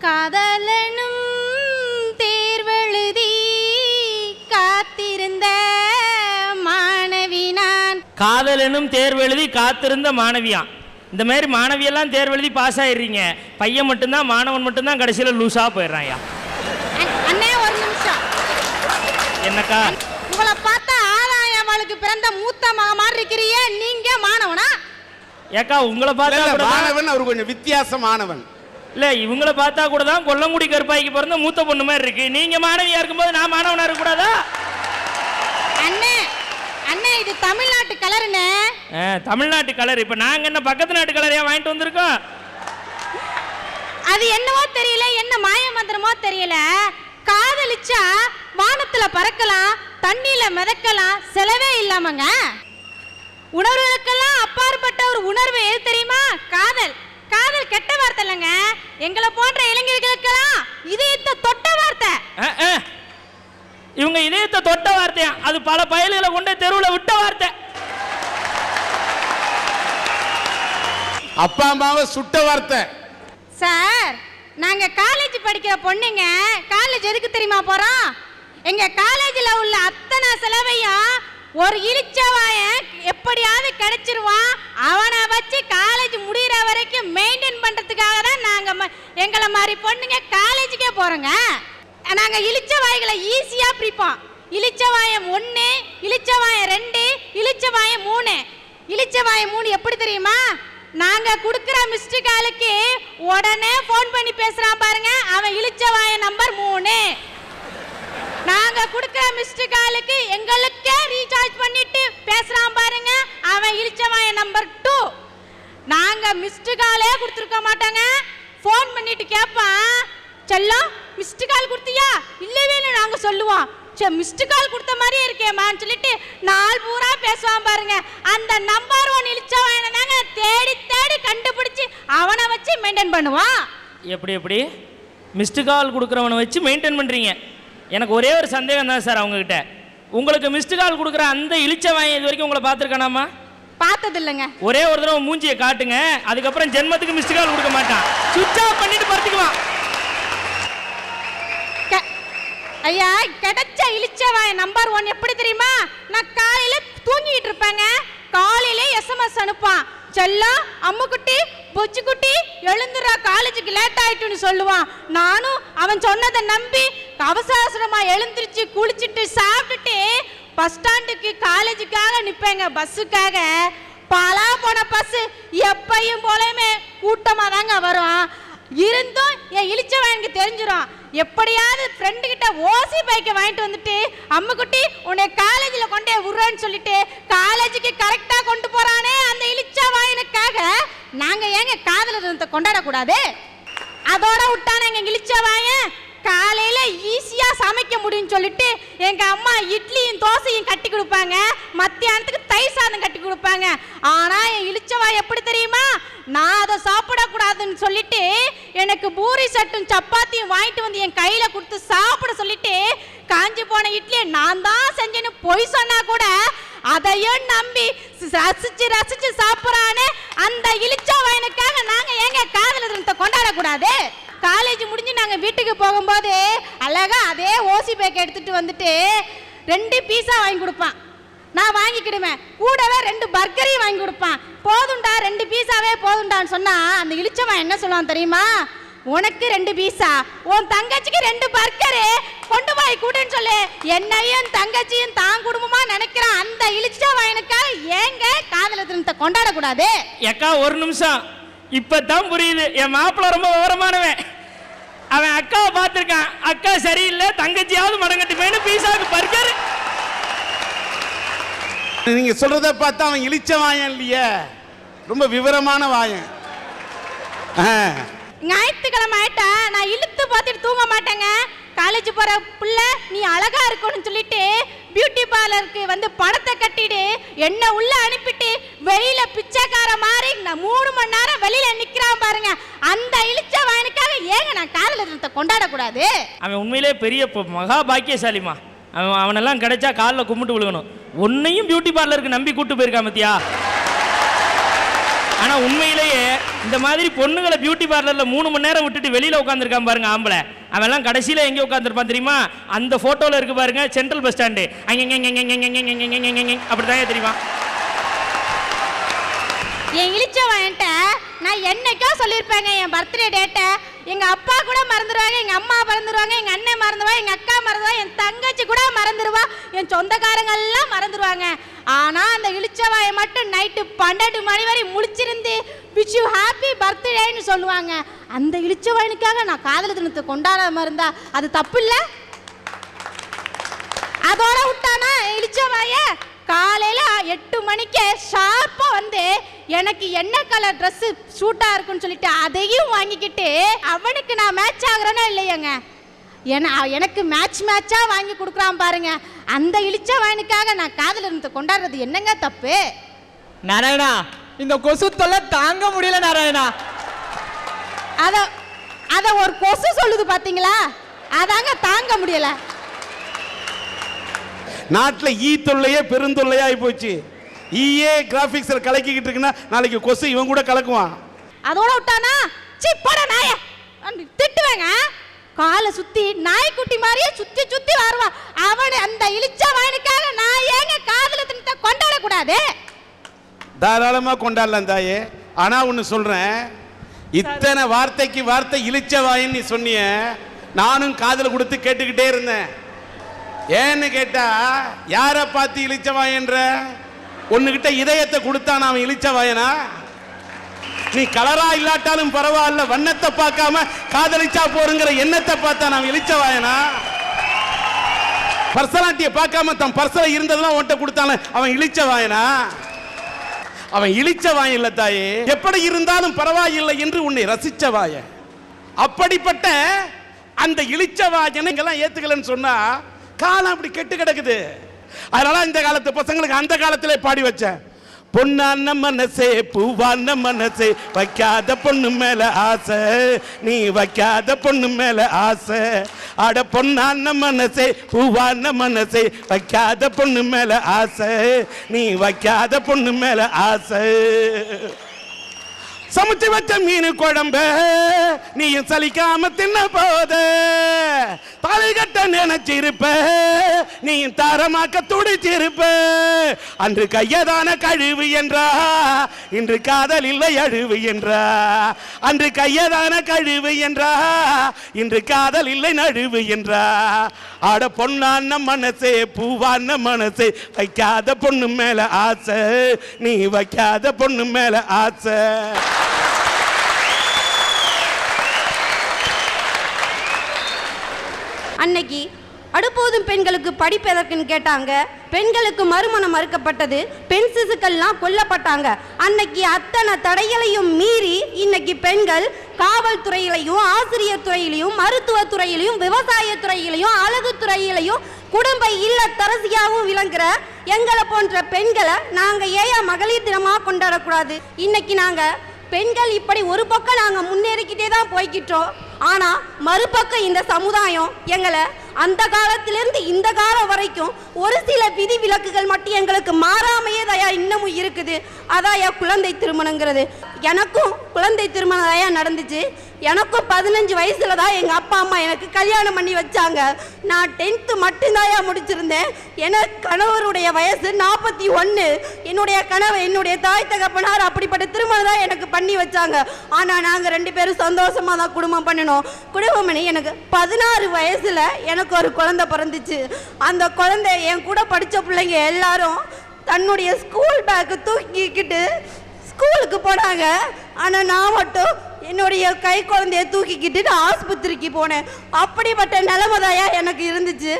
காதலனும் தேர்வெழுதி காத்திருந்த மாணவி நான். காதலனும் தேர்வெழுதி காத்திருந்த மாணவியான். இந்த மாதிரி மாணவியெல்லாம் தேர்வெழுதி பாஸ் ஆயிடுறீங்க. பையன் மட்டும்தான், மாணவன் மட்டும்தான் கடைசியில் லூஸா போயிடுறான். அண்ணே ஒரு நிமிஷம். என்னக்கா? உங்களை பார்த்தா ஆதாயமாளுக்கு பிறந்த மூத்த மக மாதிரி இருக்கிறீங்க. நீங்க மாணவனா? ஏக்கா உங்களை பார்த்தா மாணவன் அவர் கொஞ்சம் வித்தியாசமானவன். இல்ல இவங்களை பார்த்தா கூட தான் கொல்லங்குடி கருப்பாய்க்கு பிறந்த மூத்த பொண்ணு மாதிரி இருக்கு. நீங்க மாணவியா இருக்கும்போது நான் மாணவனா இருக்க கூடாதா? அண்ணே அண்ணே இது தமிழ்நாட்டு கலருண்ணே. தமிழ்நாட்டு கலர். இப்ப நாங்க என்ன பக்கத்து நாட்டு கலரையா வாங்கிட்டு வந்திருக்கோம்? அது என்னவோ தெரியல, என்ன மாய மந்திரமோ தெரியல. காதலிச்சா வானத்துல பறக்கலாம், தண்ணியில மிதக்கலாம், செலவே இல்லாமங்க. உணர்வுகளுக்கெல்லாம் அப்பாற்பட்ட ஒரு உணர்வு எது தெரியுமா? காதல். காதல் கெட்ட வார்த்தை இல்லைங்க. எங்களை போன்ற இளைஞர்களுக்கெல்லாம் இதயத்தை தொட்ட வார்த்தை. இவங்க இதயத்தை தொட்ட வார்த்தையா? அது பல பயல்களை கொண்டு தெருவில் விட்ட வார்த்தை. அப்பா அம்மாவை சுட்ட வார்த்தை. சார் நாங்க காலேஜ் படிக்கிற பொண்ணுங்க. காலேஜ் எதுக்கு தெரியுமா போறோம்? எங்க காலேஜ்ல உள்ள அத்தனை செலவையும் ஒரு இளிச்சவாயன் எப்படியாவது கிடைச்சிருவான். அவனை வச்சு காலேஜ் முடிகிற வரைக்கும் மெயின்டைன் பண்றதுக்காக தான் நாங்க எங்களை மாதிரி பொண்ணுங்க காலேஜுக்கே போறோங்க. நாங்க இளிச்சவாய்களை ஈஸியா பிரிப்போம். இளிச்சவாயம் 1, இளிச்சவாயம் 2, இளிச்சவாயம் 3. இளிச்சவாயம் 3 எப்படி தெரியுமா? நாங்க குடுக்கிற மிஸ்டு காலுக்கு உடனே போன் பண்ணி பேசுறான் பாருங்க, அவன் இளிச்சவாய நம்பர் 3. நாங்க குடுக்கிற மிஸ்டு காலுக்கு எங்களுக்கே ரீசார்ஜ் பண்ணிட்டு பேசுறான் பாருங்க, அவன் இளிச்சவாய நம்பர் 2. நாங்க மிஸ்டு காலே கொடுத்துருக்க மாட்டாங்க. போன் பண்ணிட்டு கேட்பான், செல்லம் மிஸ்டு கால் கொடுத்தியா? இல்லவே இல்லை நாங்க சொல்லுவோம். மிஸ்டு கால் கொடுத்த மாதிரியே இருக்கேம்மான்னு சொல்லிட்டு நாள் பூரா பேசுவான் பாருங்க. அந்த நம்பர் 1 இளிச்சவாயனை தாங்க தேடி தேடி கண்டுபிடிச்சு அவனை வச்சு மெயின்டைன் பண்ணுவான். எப்படி மிஸ்டு கால் கொடுக்குறவனை வச்சு மெயின்டைன் பண்ணுறீங்க? எனக்கு ஒரே ஒரு சந்தேகம் தான் சார் அவங்ககிட்ட. உங்களுக்கு மிஸ்டு கால் கொடுக்குற அந்த இளிச்சவாயன் இது வரைக்கும் உங்களை பார்த்துருக்கானாமா? பார்த்தது இல்லைங்க. ஒரே ஒரு தடவை மூஞ்சியை காட்டுங்க, அதுக்கப்புறம் ஜென்மத்துக்கு மிஸ்டு கால் கொடுக்க மாட்டான். சுவிட்ச் ஆஃப் பண்ணிட்டு படுத்துக்குவான். ஐயா கிடைச்ச இளிச்சவாய நம்பர் 1 எப்படி தெரியுமா? நான் காலையில தூங்கிட்டு இருப்பேங்க, காலையில எஸ்எம்எஸ் அனுப்பான், செல்லம் அம்முக்குட்டி பொச்சுக்குட்டி எழுந்துரா காலேஜுக்கு லேட் ஆயிட்டுன்னு சொல்லுவான். நானும் அவன் சொன்னதை நம்பி அவசர அவசரமா எழுந்திருச்சு குளிச்சுட்டு சாப்பிட்டுட்டு பஸ் ஸ்டாண்டுக்கு காலேஜுக்காக நிற்பேங்க, பஸ்ஸுக்காக. பலா போன பஸ் எப்பையும் போலயுமே கூட்டமா தாங்க வரும். இருந்தும் என் இளிச்சவனுக்கு தெரிஞ்சிடும். எப்படியாவது ஃப்ரெண்டு கிட்ட ஓசி பைக்கை வாங்கிட்டு வந்துட்டு அம்முக்குட்டி உன்னை காலேஜில் கொண்டே விடுறேன்னு சொல்லிட்டு காலேஜுக்கு கரெக்டாக கொண்டு போறானே அந்த இளிச்சவாயனுக்காக நாங்க ஏங்க காதலர் தினத்தை கொண்டாடக்கூடாது? அதோட விட்டான எங்க இளிச்சவாயன் காலையில ஈஸியா சமைக்க முடியும்னு சொல்லிட்டு எங்க அம்மா இட்லியும் தோசையும் கட்டி கொடுப்பாங்க, மத்தியானத்துக்கு தயிர் சாதம் கட்டி கொடுப்பாங்க. ஆனா என் இளிச்சவாய் எப்படி தெரியுமா? நான் அதை சாப்பிடக்கூடாதுன்னு சொல்லிட்டு எனக்கு பூரி சட்டும் சப்பாத்தியும் வாங்கிட்டு வந்து என் கையில கொடுத்து சாப்பிட சொல்லிட்டு காஞ்சி போன இட்லியை நான் தான் செஞ்சேன்னு பொய் சொன்னா கூட அதையும் நம்பி ரசிச்சு ரசிச்சு சாப்பிட்றானே அந்த இளிச்சவாயனுக்காக நாங்க ஏங்க காதலர் தினத்தை கொண்டாடக்கூடாது? காலேஜ் முடிஞ்சு நாங்கள் வீட்டுக்கு போகும்போது அழகா அதே ஓசி பேக்கை எடுத்துட்டு வந்துட்டு 2 பீஸா வாங்கி கொடுப்பான். நான் வாங்கிக்கிடுவேன். கூடவே 2 பர்கரையும் வாங்கி கொடுப்பான். போதுண்டா 2 பீஸாவே போதுண்டான்னு சொன்னா அந்த இளிச்சவன் என்ன சொல்லுவான் தெரியுமா? உனக்கு 2 பீஸா, உன் தங்கச்சிக்கு 2 பர்கரு கொண்டு போய் கூடுன்னு சொல்லு. என்னையும் தங்கச்சியும் தான் குடும்பமா நினைக்கிறான் அந்த இளிச்சவனுக்காக ஏங்க காதலர் தினத்தை கொண்டாடக்கூடாது? ஏக்கா ஒரு நிமிஷம், இப்பதான் புரியுது. என் மாப்பிள்ள ரொம்ப விவரமானவன். அவன் அக்காவை பார்த்துருக்கான், அக்கா சரியில்லை தங்கச்சியாவது மடங்கட்டு போயின்னு பீஸாவுக்கு பர்கர். நீங்க சொல்றத பார்த்தா அவன் இளிச்ச வாயன் இல்லையே, ரொம்ப விவரமான வாயன். ஞாயிற்றுக்கிழமை ஆயிட்டா நான் இழுத்து பார்த்துட்டு தூங்க மாட்டேங்க. காலேஜ் போற பிள்ளை நீ அழகா இருக்கணும்னு சொல்லிட்டு பியூட்டி பார்லருக்கு வந்து பணத்தை கட்டிட்டு என்ன உள்ள அனுப்பிட்டு வெளியில பிச்சைக்கார மாதிரி நான் 3 மணி நேரம் வெளியில நிக்கிறான் பாருங்க. அந்த இளிச்ச வாயனுக்காக ஏங்க நான் காதலர் தினத்தை கொண்டாடக்கூடாது? அவன் உண்மையிலே பெரிய மகா பாக்கியசாலிமா. அவனெல்லாம் கிடைச்சா காலில் கும்பிட்டு விழுகணும். உன்னையும் பியூட்டி பார்லருக்கு நம்பி கூட்டு போயிருக்கான் மத்தியா. ஆனா உண்மையிலேயே இந்த மாதிரி பொண்ணுங்களை பியூட்டி பார்லர்ல 3 மணி நேரம் விட்டுட்டு வெளியில உட்காந்துருக்கான் பாருங்க ஆம்பளை, அவெல்லாம் கடைசியில எங்க உட்காந்துருப்பான் தெரியுமா? அந்த போட்டோல இருக்கு பாருங்க, சென்ட்ரல் பஸ் ஸ்டாண்டு, அப்படிதான் தெரியுமா? என் இளிச்சவாயன்ட்ட நான் என்னைக்கோ சொல்லியிருப்பேங்க, என் பர்த்டே டேட்டை எங்க அப்பா கூட மறந்துடுவாங்க, எங்க அம்மா மறந்துடுவாங்க, எங்க அண்ணன் மறந்துடுவா, எங்க அக்கா மறந்துடுவா, என் தங்கச்சி கூட மறந்துடுவா, என் சொந்தக்காரங்க எல்லாம் மறந்துடுவாங்க. ஆனா அந்த இளிச்சவாயை மட்டும் நைட்டு 12 மணி வரை முழிச்சிருந்து விஷ் யூ ஹாப்பி பர்த்டேன்னு சொல்லுவாங்க. அந்த இளிச்சவாயனுக்காக நான் காதல் தினத்தை கொண்டாடாம இருந்தா அது தப்பு இல்லை? அதோட விட்டானா இளிச்சவாய காலையில 8 மணிக்கு ஷார்ப்பா வந்து எனக்கு என்ன கலர் ட்ரெஸ் சூட்டா இருக்குன்னு சொல்லிட்டு அதையும் வாங்கிக்கிட்டு அவனுக்கு நான் மேட்ச் ஆகுறேன்னா இல்லையாங்க, எனக்கு மேட்சா வாங்கி கொடுக்குறான் பாருங்க. அந்த இளிச்சவாயனுக்காக நான் காதல் தினத்தை கொண்டாடுறது என்னங்க தப்பு? நாராயணா, இந்த கொசு தொல்லை தாங்க முடியல நாராயணா. அத ஒரு கொசு சொல்லுது பாத்தீங்களா, அதாங்க தாங்க முடியல. நாட்டில் ஈ தொல்லையே பெருந்தொல்லையாகி போச்சு. ஈயே கிராஃபிக்ஸில் கலக்கிக்கிட்டு இருக்குன்னா நாளைக்கு கொசு இவன் கூட கலக்குவான். அதோட விட்டானா சி போட நாய திட்டுவேங்க. காலை சுத்தி நாய்க்குட்டி மாதிரியே சுத்தி சுத்தி வருவான் அவன். அந்த இளிச்சவாயனுக்காக நான் ஏங்க காதல தினத்தை கொண்டாடக்கூடாது? தாராளமாக கொண்டாடலாம் தாயே. ஆனால் ஒன்று சொல்கிறேன், இத்தனை வார்த்தைக்கு வார்த்தை இளிச்சவாயன் நீ சொன்னிய, நானும் காதல் கொடுத்து கேட்டுக்கிட்டே இருந்தேன். ஏன்னு கேட்டா யாரை பார்த்து இளிச்சவாயன்ற? ஒன்னுகிட்ட இதயத்தை கொடுத்தான் அவன் இளிச்சவாயனா? நீ கலரா இல்லாட்டாலும் பரவாயில்ல, வண்ணத்தை பார்க்காம காதலிச்சா போருங்கிற எண்ணத்தை பார்த்தா அவன் இளிச்சவாயனா? பர்சனாலிட்டியை பார்க்காம தன் பர்சல இருந்ததெல்லாம் ஒன்ட்ட கொடுத்தான அவன் இளிச்சவாயனா? அவன் இளிச்சவாயன் இல்ல தாயே, எப்படி இருந்தாலும் பரவாயில்லை என்று உன்னை ரசிச்சவாய. அப்படிப்பட்ட அந்த இளிச்சவாயனை எல்லாம் ஏத்துக்கலன்னு சொன்னா காலம் அப்படி கெட்டு கிடக்குது. அதனால இந்த காலத்து பசங்களுக்கு அந்த காலத்திலே பாடி வச்சேன். பொன்னான மனசே பூவான மனசே வைக்காத பொண்ணு மேல ஆசை, நீ வைக்காத பொண்ணு மேல ஆசை. அட பொன்னான மனசே பூவான மனசே வைக்காத பொண்ணு மேல ஆசை, நீ வைக்காத பொண்ணு மேல ஆசை. சமைச்சு வச்ச மீன் குழம்பு நீயும் சலிக்காம தின்ன போத, தாலி கட்ட நினைச்சிருப்ப நீயும் தாரமாக்க துடிச்சிருப்ப. அன்று கையதான கழுவு என்றா இன்று காதல் இல்லை அழுவு என்றா, அன்று கையதான கழுவு என்றா இன்று காதல் இல்லை நழுவு என்றா. ஆட பொன்னான மனசே பூவான மனசே வைக்காத பொண்ணு மேல ஆசை, நீ வைக்காத பொண்ணு மேல ஆசை. அன்னைக்கு அடுப்போதும் பெண்களுக்கு படிப்பு எதற்குன்னு கேட்டாங்க. பெண்களுக்கு மறுமணம் மறுக்கப்பட்டது, பெண் சிசுக்கள்லாம் கொல்லப்பட்டாங்க. அன்னைக்கு அத்தனை தடைகளையும் மீறி இன்னைக்கு பெண்கள் காவல்துறையிலையும் ஆசிரியர் துறையிலையும் மருத்துவ துறையிலையும் விவசாய துறையிலையும் அழகு துறையிலையும் குடும்ப இல்லத்தரசியாகவும் விளங்குற எங்களை போன்ற பெண்களை நாங்கள் ஏன் மகளிர் தினமாக கொண்டாடக்கூடாது? இன்னைக்கு நாங்கள் பெண்கள் இப்படி ஒரு பக்கம் நாங்கள் முன்னேறிக்கிட்டே தான் போய்கிட்டோம். ஆனால் மறுபக்கம் இந்த சமுதாயம் எங்களை அந்த காலத்திலிருந்து இந்த காலம் வரைக்கும் ஒரு சில விதி விலக்குகள் மட்டும் எங்களுக்கு மாறாமையே தயா இன்னமும் இருக்குது. அதாயா குழந்தை திருமணங்கிறது. எனக்கும் குழந்தை திருமணம் தயா நடந்துச்சு. எனக்கும் 15 வயசுல தான் எங்கள் அப்பா அம்மா எனக்கு கல்யாணம் பண்ணி வச்சாங்க. நான் 10th மட்டும்தாயா முடிச்சிருந்தேன். எனக்கு கணவருடைய வயசு 41. என்னுடைய தாய் தகப்பனார் அப்படிப்பட்ட திருமணம் தான் எனக்கு பண்ணி வச்சாங்க. ஆனால் நாங்கள் 2 பேரும் சந்தோஷமாக தான் குடும்பம் பண்ணினோம். குடும்பம் பண்ணி எனக்கு 16 வயசுல எனக்கு ஒரு குழந்தை பிறந்துச்சு. அந்த குழந்தை என் கூட படித்த பிள்ளைங்க எல்லாரும் தன்னுடைய ஸ்கூல் பேக்கு தூக்கிக்கிட்டு ஸ்கூலுக்கு போனாங்க. ஆனால் நான் மட்டும் என்னுடைய கை குழந்தைய தூக்கிக்கிட்டு நான் ஆஸ்பத்திரிக்கு போனேன். அப்படிப்பட்ட நிலைமைதாயா எனக்கு இருந்துச்சு.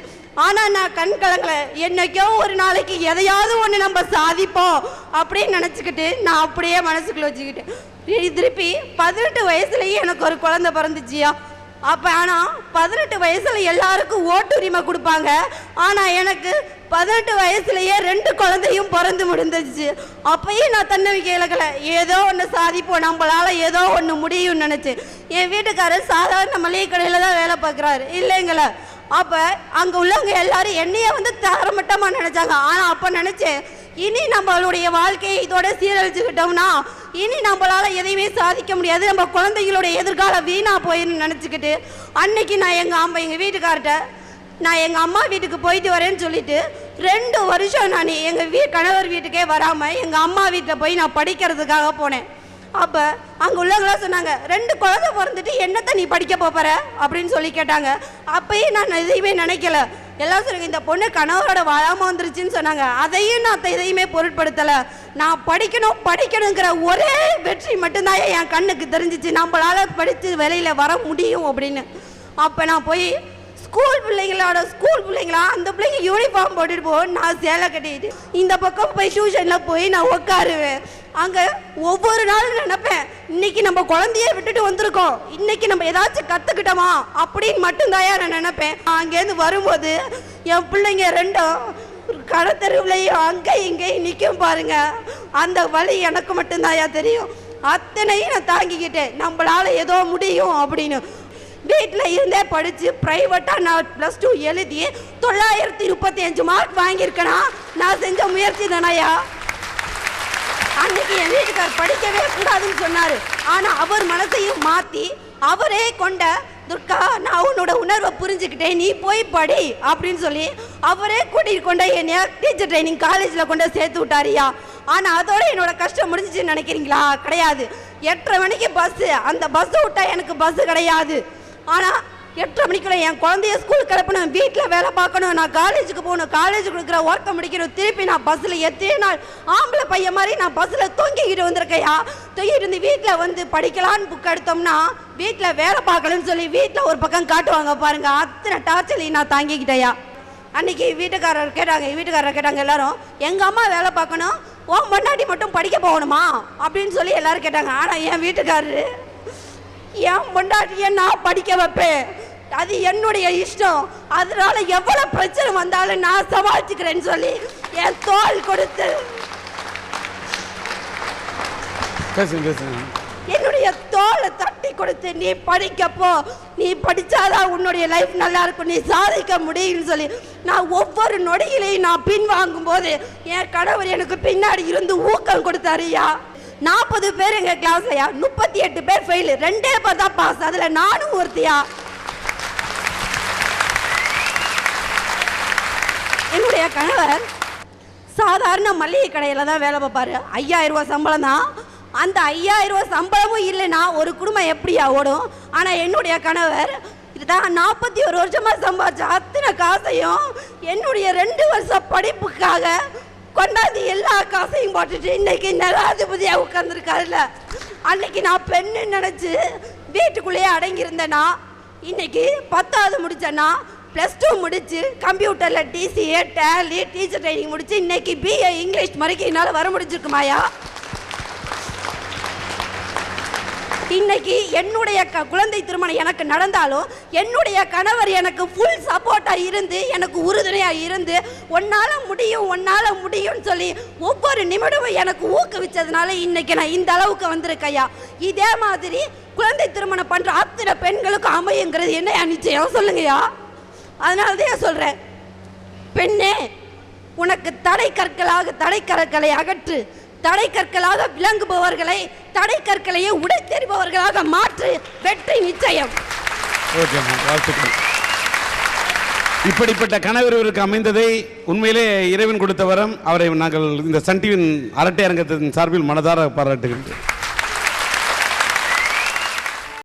ஆனால் நான் கண் கலங்கல. என்னைக்கோ ஒரு நாளைக்கு எதையாவது ஒன்று நம்ம சாதிப்போம் அப்படின்னு நினச்சிக்கிட்டு நான் அப்படியே மனசுக்குள்ள வச்சுக்கிட்டேன். திருப்பி 18 வயசுலேயே எனக்கு ஒரு குழந்தை பிறந்துச்சியா. அப்போ ஆனால் 18 வயசில் எல்லாருக்கும் ஓட்டுரிமை கொடுப்பாங்க. ஆனால் எனக்கு 18 வயசுலேயே 2 குழந்தையும் பிறந்து முடிந்துச்சு. அப்பயும் நான் தன்னம்பிக்கை இழக்கலை. ஏதோ ஒன்று சாதிப்போம், நம்மளால் ஏதோ ஒன்று முடியும்னு நினச்சேன். என் வீட்டுக்காரர் சாதாரண மளிகை கடையில் தான் வேலை பார்க்குறாரு இல்லைங்கள. அப்போ அங்கே உள்ளவங்க எல்லாரும் என்னைய வந்து தரமட்டமாக நினச்சாங்க. ஆனால் அப்போ நினச்சேன், இனி நம்மளுடைய வாழ்க்கையை இதோட சீரழிச்சுக்கிட்டோம்னா இனி நம்மளால எதையுமே சாதிக்க முடியாது, நம்ம குழந்தைகளோட எதிர்காலம் வீணா போயின்னு நினச்சிக்கிட்டு அன்னைக்கு நான் எங்கள் வீட்டுக்கார்ட்ட நான் எங்கள் அம்மா வீட்டுக்கு போயிட்டு வரேன்னு சொல்லிட்டு 2 வருஷம் நான் எங்கள் கணவர் வீட்டுக்கே வராமல் எங்கள் அம்மா வீட்டில் போய் நான் படிக்கிறதுக்காக போனேன். அப்போ அங்கே உள்ளவங்களாம் சொன்னாங்க, 2 குழந்தை பிறந்துட்டு என்னத்தை நீ படிக்க போகிற அப்படின்னு சொல்லி கேட்டாங்க. அப்பயும் நான் எதையுமே நினைக்கல. எல்லாம் சொல்லுங்க, இந்த பொண்ணு கணவரோட வராமல் வந்துருச்சுன்னு சொன்னாங்க. அதையும் நான் எதையுமே பொருட்படுத்தலை. நான் படிக்கணுங்கிற ஒரே வெற்றி மட்டும்தான் என் கண்ணுக்கு தெரிஞ்சிச்சு, நம்மளால படித்து வெளியில் வர முடியும் அப்படின்னு. அப்போ நான் போய் ஸ்கூல் பிள்ளைங்களா அந்த பிள்ளைங்க யூனிஃபார்ம் போட்டுட்டு போவோம், நான் சேலை கட்டிட்டு இந்த பக்கம் போய் டியூஷனில் போய் நான் உட்காருவேன். அங்கே ஒவ்வொரு நாளும் நினைப்பேன், இன்னைக்கு நம்ம குழந்தைய விட்டுட்டு வந்திருக்கோம், இன்னைக்கு நம்ம ஏதாச்சும் கற்றுக்கிட்டோமா அப்படின்னு மட்டும்தான் நான் நினைப்பேன். அங்கேருந்து வரும்போது என் பிள்ளைங்க 2 கடத்தெருவுலையும் அங்கே இங்கேயும் நிற்கும் பாருங்க, அந்த வழி எனக்கு மட்டும்தான் தெரியும். அத்தனையும் நான் தாங்கிக்கிட்டேன், நம்மளால ஏதோ முடியும் அப்படின்னு. வீட்டில் இருந்தே படித்து ப்ரைவேட்டாக நான் +2 எழுதி 935 மார்க் வாங்கியிருக்கேனா, நான் செஞ்ச முயற்சி தானாயா. அன்னைக்கு என் வீட்டுக்கார் படிக்கவே கூடாதுன்னு சொன்னார். ஆனால் அவர் மனசையும் மாற்றி அவரே கொண்ட, துர்கா நான் உன்னோட உணர்வை புரிஞ்சுக்கிட்டேன், நீ போய் படி அப்படின்னு சொல்லி அவரே கூட்டிகிட்டு கொண்ட என்னைய டீச்சர் ட்ரைனிங் காலேஜில் கொண்டு சேர்த்து விட்டாரியா. ஆனால் அதோட என்னோட கஷ்டம் முடிஞ்சிச்சுன்னு நினைக்கிறீங்களா? கிடையாது. 8:30 மணிக்கு பஸ்ஸு, அந்த பஸ்ஸை விட்டா எனக்கு பஸ்ஸு கிடையாது. ஆனால் 8:30 மணிக்குள்ள என் குழந்தைய ஸ்கூல் கிளப்பணும், வீட்டில் வேலை பார்க்கணும், நான் காலேஜுக்கு போகணும், காலேஜுக்கு கொடுக்குற ஒர்க்கை முடிக்கணும், திருப்பி நான் பஸ்ஸில் எத்தனை நாள் ஆம்பளை பையன் மாதிரி நான் பஸ்ஸில் தூங்கிக்கிட்டு வந்திருக்கையா. தூங்கிட்டு இருந்து வீட்டில் வந்து படிக்கலான்னு புக் எடுத்தோம்னா வீட்டில் வேலை பார்க்கணும்னு சொல்லி வீட்டில் ஒரு பக்கம் காட்டுவாங்க பாருங்க, அத்தனை டார்ச்சரையும் நான் தாங்கிக்கிட்டேயா. அன்னைக்கு வீட்டுக்காரர் கேட்டாங்க எல்லாரும், எங்கள் அம்மா வேலை பார்க்கணும், உன் பொண்டாட்டி மட்டும் படிக்க போகணுமா அப்படின்னு சொல்லி எல்லாரும் கேட்டாங்க. ஆனால் என் வீட்டுக்காரரு, என் பொண்டாட்டியை நான் படிக்க வைப்பேன், அது என்னுடைய இஷ்டம், அதனால எவ்வளவு பிரச்சனை வந்தாலும் நான் சமாளிச்சுக்கிறேன்னு சொல்லி என் தோள் கொடுத்து என்னுடைய தோலை தட்டி கொடுத்து, நீ படிக்கப்போ, நீ படிச்சாதான் உன்னுடைய லைஃப் நல்லா இருக்கும், நீ சாதிக்க முடியும்னு சொல்லி நான் ஒவ்வொரு நொடியிலையும் நான் பின்வாங்கும் போது என் கணவர் எனக்கு பின்னாடி இருந்து ஊக்கம் கொடுத்தாருயா. 40 பேர் எங்க கிளாஸ்லயா, 38 பேர் ஃபெயில், 2 பேர் தான் பாஸ், அதுல நானும் ஒருத்தியா. என்னுடைய கணவர் சாதாரண மளிகை கடையில தான் வேலை பார்ப்பாரு. 5000 ரூபாய் சம்பளம் தான். அந்த 5000 ரூபாய் சம்பளமும் இல்லைன்னா ஒரு குடும்பம் எப்படியா ஓடும்? ஆனா என்னுடைய கணவர் இதுதான் 41 வருஷமா சம்பாதிச்ச அத்தனை காசையும் என்னுடைய 2 வருஷம் படிப்புக்காக கொண்டாந்து எல்லா காசையும் போட்டுட்டு இன்னைக்கு நலாதிபதியா உட்கார்ந்துருக்காருல்ல. அன்னைக்கு நான் பெண்ணு நினைச்சு வீட்டுக்குள்ளேயே அடங்கியிருந்தேன்னா, இன்னைக்கு 10வது முடிச்சேன்னா, +2 முடிச்சு கம்ப்யூட்டரில் TCA டேலி டீச்சர் ட்ரைனிங் முடிச்சு இன்னைக்கு BA இங்கிலீஷ் வரைக்கும் என்னால் வர முடிஞ்சிருக்குமாயா. இன்னைக்கு என்னுடைய குழந்தை திருமணம் எனக்கு நடந்தாலும் என்னுடைய கணவர் எனக்கு ஃபுல் சப்போர்ட்டாக இருந்து, எனக்கு உறுதுணையாக இருந்து, உன்னால் முடியும்னு சொல்லி ஒவ்வொரு நிமிடமும் எனக்கு ஊக்குவிச்சதுனால இன்னைக்கு நான் இந்த அளவுக்கு வந்திருக்கையா. இதே மாதிரி குழந்தை திருமணம் பண்ணுற அத்தனை பெண்களுக்கு அமையுங்கிறது என்ன நிச்சயம் சொல்லுங்கய்யா. அதனால தான் சொல்கிறேன், பெண்ணே உனக்கு தடை கற்களை அகற்று, தடை கற்களாக விளங்குபவர்களை தடை கற்களையே உடைத்தெறிபவர்களாக மாற்று, வெற்றி நிச்சயம். இப்படிப்பட்ட கணவர் இவருக்கு அமைந்ததை உண்மையிலே இறைவன் கொடுத்த வரம். அவரை நாங்கள் இந்த சன் டிவியின் அரட்டை அரங்கத்தின் சார்பில் மனதார பாராட்டுகின்றோம்.